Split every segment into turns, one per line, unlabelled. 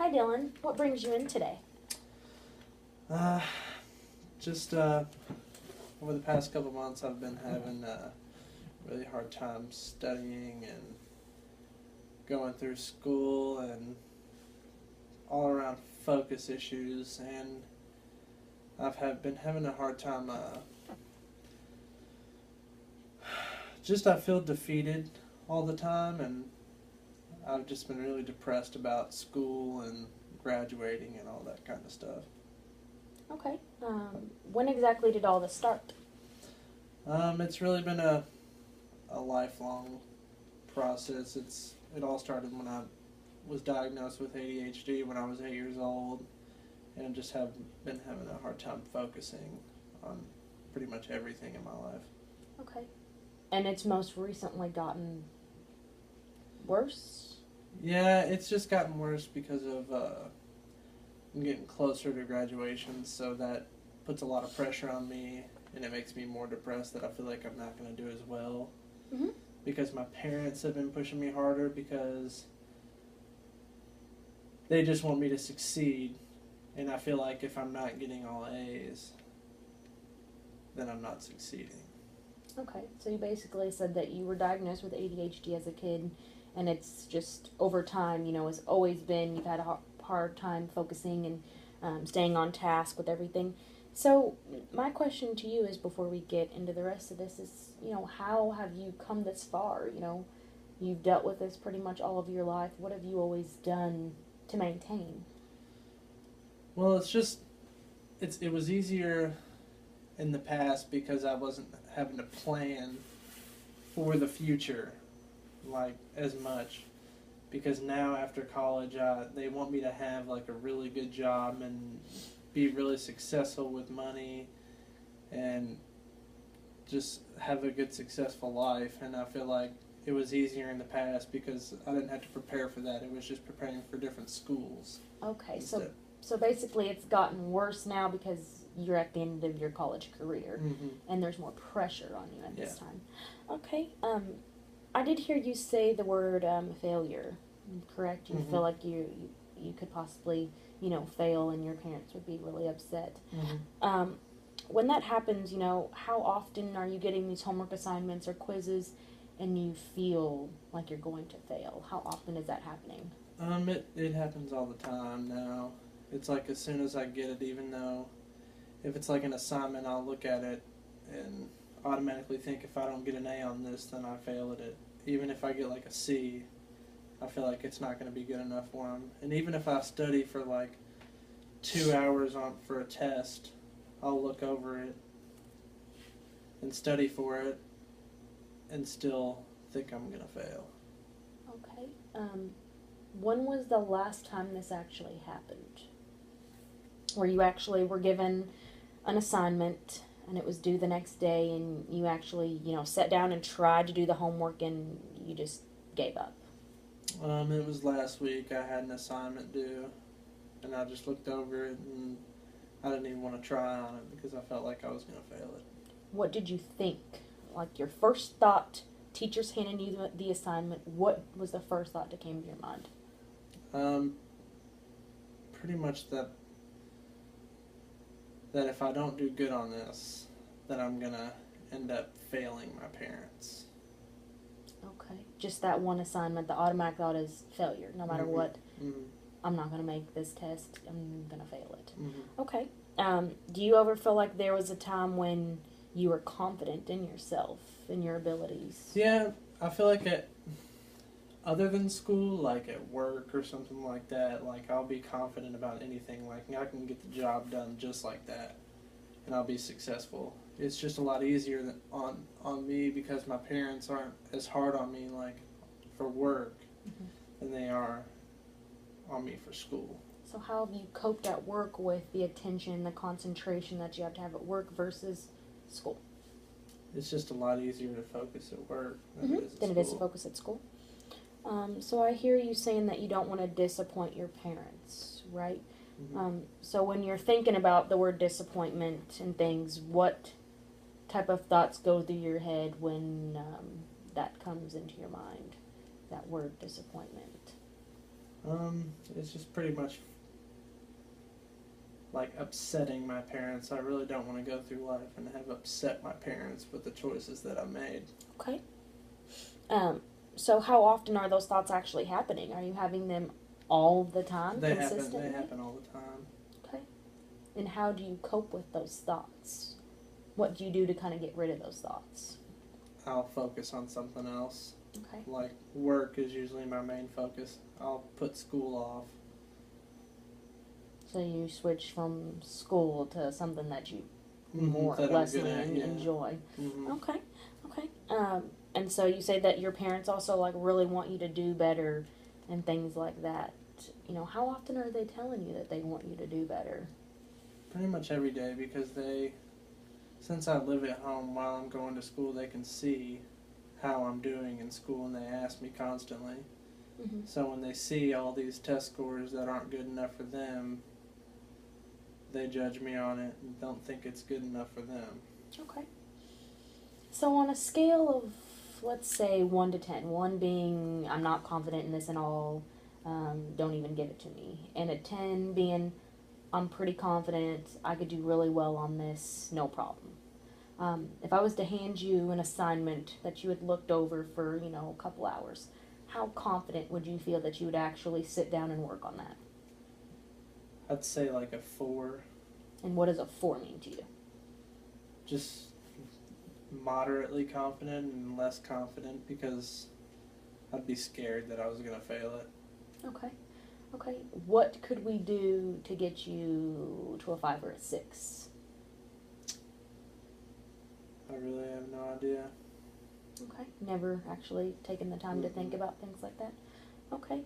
Hi, Dylan. What brings you in today?
Uh, just over the past couple months, I've been having a really hard time studying and going through school and all around focus issues, and been having a hard time. Just I feel defeated all the time, and I've just been really depressed about school and graduating and all that kind of stuff.
Okay. When exactly did all this start?
It's really been a lifelong process. It all started when I was diagnosed with ADHD when I was 8 years old, and just have been having a hard time focusing on pretty much everything in my life.
Okay. And it's most recently gotten worse?
Yeah, it's just gotten worse because of I'm getting closer to graduation, so that puts a lot of pressure on me, and it makes me more depressed that I feel like I'm not going to do as well.
Mm-hmm.
Because my parents have been pushing me harder because they just want me to succeed, and I feel like if I'm not getting all A's, then I'm not succeeding.
Okay. So you basically said that you were diagnosed with ADHD as a kid, and it's just over time, has always been, you've had a hard time focusing and staying on task with everything. So my question to you is, before we get into the rest of this, is, how have you come this far? You've dealt with this pretty much all of your life. What have you always done to maintain?
Well, it was easier in the past because I wasn't having to plan for the future like as much, because now after college they want me to have like a really good job and be really successful with money and just have a good successful life, and I feel like it was easier in the past because I didn't have to prepare for that. It was just preparing for different schools
Okay,
instead.
so basically it's gotten worse now because you're at the end of your college career,
Mm-hmm.
and there's more pressure on you at this
Yeah.
time. Okay, I did hear you say the word failure. Correct? You
Mm-hmm.
feel like you could possibly fail, and your parents would be really upset.
Mm-hmm.
When that happens, how often are you getting these homework assignments or quizzes, and you feel like you're going to fail? How often is that happening?
It happens all the time now. It's like as soon as I get it, even though if it's like an assignment, I'll look at it and automatically think if I don't get an A on this, then I failed at it. Even if I get like a C, I feel like it's not going to be good enough for them. And even if I study for like 2 hours for a test, I'll look over it and study for it and still think I'm going to fail.
Okay. When was the last time this actually happened? Where you actually were given an assignment and it was due the next day, and you actually, sat down and tried to do the homework, and you just gave up?
It was last week. I had an assignment due, and I just looked over it, and I didn't even want to try on it because I felt like I was going to fail it.
What did you think? Like your first thought, teachers handing you the assignment, what was the first thought that came to your mind?
Um, Pretty much that if I don't do good on this, then I'm going to end up failing my parents.
Okay. Just that one assignment, the automatic thought is failure. No matter
Mm-hmm.
what,
Mm-hmm.
I'm not going to make this test. I'm going to fail it.
Mm-hmm.
Okay. Do you ever feel like there was a time when you were confident in yourself and your abilities?
Yeah, I feel like other than school, like at work or something like that, like I'll be confident about anything. Like I can get the job done just like that, and I'll be successful. It's just a lot easier on me because my parents aren't as hard on me like for work
Mm-hmm.
than they are on me for school.
So how have you coped at work with the attention, the concentration that you have to have at work versus school?
It's just a lot easier to focus at work than it is at
Than
school.
it is to focus at school. So I hear you saying that you don't want to disappoint your parents, right?
Mm-hmm.
So when you're thinking about the word disappointment and things, what type of thoughts go through your head when that comes into your mind? That word disappointment.
It's just pretty much like upsetting my parents. I really don't want to go through life and have upset my parents with the choices that I made.
Okay. So how often are those thoughts actually happening? Are you having them all the time, consistently?
They happen all the time.
Okay. And how do you cope with those thoughts? What do you do to kind of get rid of those thoughts?
I'll focus on something else.
Okay.
Like work is usually my main focus. I'll put school off.
So you switch from school to something that you more or
That I'm
less
good at, yeah.
enjoy.
Mm-hmm.
Okay. Okay. And so you say that your parents also like really want you to do better and things like that. You know, how often are they telling you that they want you to do better?
Pretty much every day, because since I live at home while I'm going to school, they can see how I'm doing in school, and they ask me constantly.
Mm-hmm.
So when they see all these test scores that aren't good enough for them, they judge me on it and don't think it's good enough for them.
Okay. So on a scale of, let's say, 1 to 10, 1 being I'm not confident in this at all, don't even give it to me, and a 10 being I'm pretty confident, I could do really well on this, no problem. If I was to hand you an assignment that you had looked over for, a couple hours, how confident would you feel that you would actually sit down and work on that?
I'd say like a 4.
And what does a 4 mean to you?
Just moderately confident and less confident, because I'd be scared that I was going to fail it.
Okay. Okay. What could we do to get you to a 5 or a 6?
I really have no idea.
Okay. Never actually taken the time to think about things like that? Okay.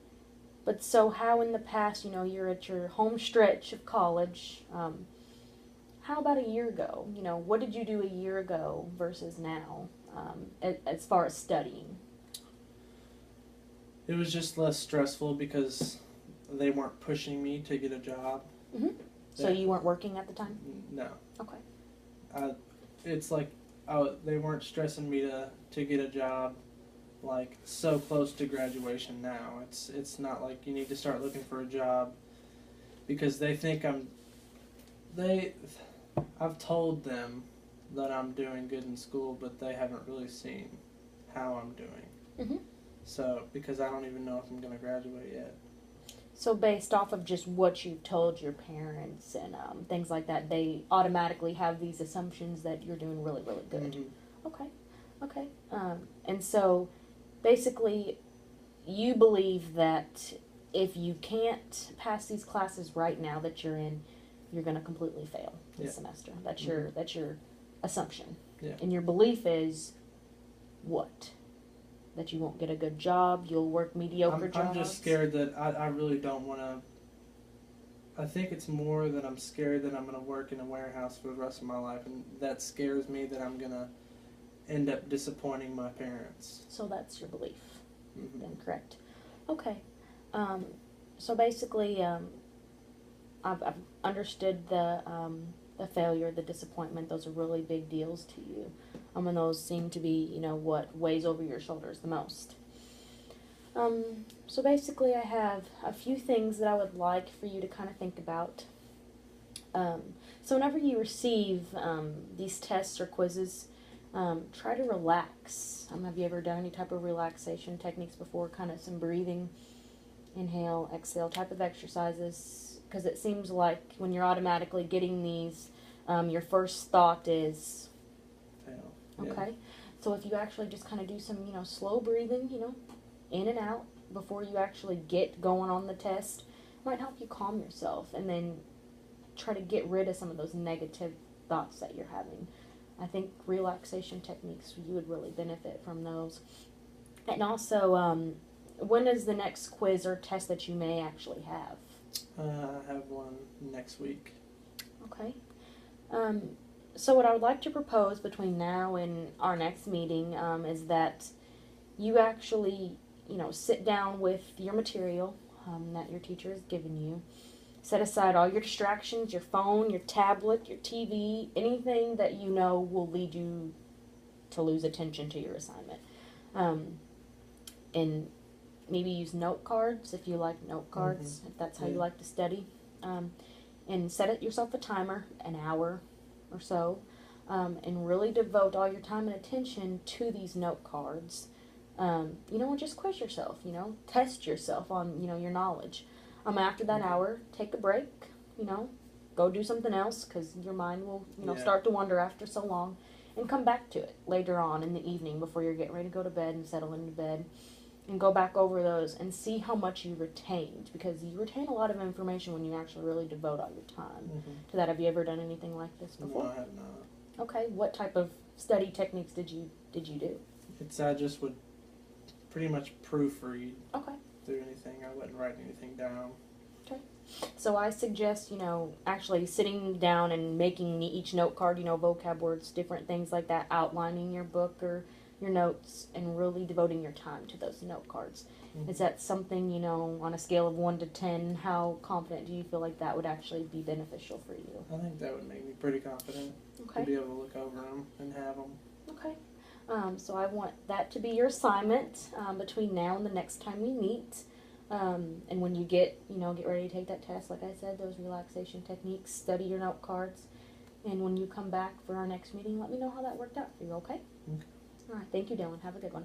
But so how in the past, you're at your home stretch of college, how about a year ago? What did you do a year ago versus now, as far as studying?
It was just less stressful because they weren't pushing me to get a job.
Mm-hmm. So you weren't working at the time?
No.
Okay.
It's like they weren't stressing me to get a job like so close to graduation now. It's not like you need to start looking for a job, because they think I've told them that I'm doing good in school, but they haven't really seen how I'm doing.
Mm-hmm.
So, because I don't even know if I'm going to graduate yet.
So based off of just what you've told your parents and things like that, they automatically have these assumptions that you're doing really, really good.
Mm-hmm.
Okay. And so basically you believe that if you can't pass these classes right now that you're in, you're going to completely fail this semester. That's your assumption.
Yeah.
And your belief is what? That you won't get a good job, you'll work mediocre jobs?
I'm just scared that I really don't want to. I think it's more that I'm scared that I'm going to work in a warehouse for the rest of my life, and that scares me that I'm going to end up disappointing my parents.
So that's your belief,
Mm-hmm.
then, correct? Okay. So basically, I've understood the failure, the disappointment. Those are really big deals to you. And those seem to be, what weighs over your shoulders the most. So basically I have a few things that I would like for you to kind of think about. So whenever you receive these tests or quizzes, try to relax. Have you ever done any type of relaxation techniques before? Kind of some breathing, inhale, exhale type of exercises? Because it seems like when you're automatically getting these, your first thought is
Fail.
okay.
Yeah.
So if you actually just kind of do some, slow breathing, in and out before you actually get going on the test, it might help you calm yourself and then try to get rid of some of those negative thoughts that you're having. I think relaxation techniques, you would really benefit from those. And also, when is the next quiz or test that you may actually have?
I have one next week.
Okay. So what I would like to propose between now and our next meeting is that you actually, sit down with your material that your teacher has given you. Set aside all your distractions, your phone, your tablet, your TV, anything that you know will lead you to lose attention to your assignment. And maybe use note cards if you like note cards, if that's how you
Yeah.
like to study. And set it yourself a timer, an hour or so, and really devote all your time and attention to these note cards. And just quiz yourself, test yourself on, your knowledge. After that hour, take a break, go do something else because your mind will,
Yeah.
start to wander after so long, and come back to it later on in the evening before you're getting ready to go to bed and settle into bed, and go back over those and see how much you retained, because you retain a lot of information when you actually really devote all your time to that. Have you ever done anything like this
No,
before?
I have not.
Okay, what type of study techniques did you do?
I just would pretty much proofread
Okay.
through anything. I wouldn't write anything down.
So I suggest, actually sitting down and making each note card, vocab words, different things like that, outlining your book or your notes, and really devoting your time to those note cards. Is that something, on a scale of 1 to 10, how confident do you feel like that would actually be beneficial for you?
I think that would make me pretty confident to
Okay.
be able to look over them and have them.
Okay. So I want that to be your assignment between now and the next time we meet. And when you get ready to take that test, like I said, those relaxation techniques, study your note cards. And when you come back for our next meeting, let me know how that worked out for you, okay?
Okay.
All right. Thank you, Dylan. Have a good one.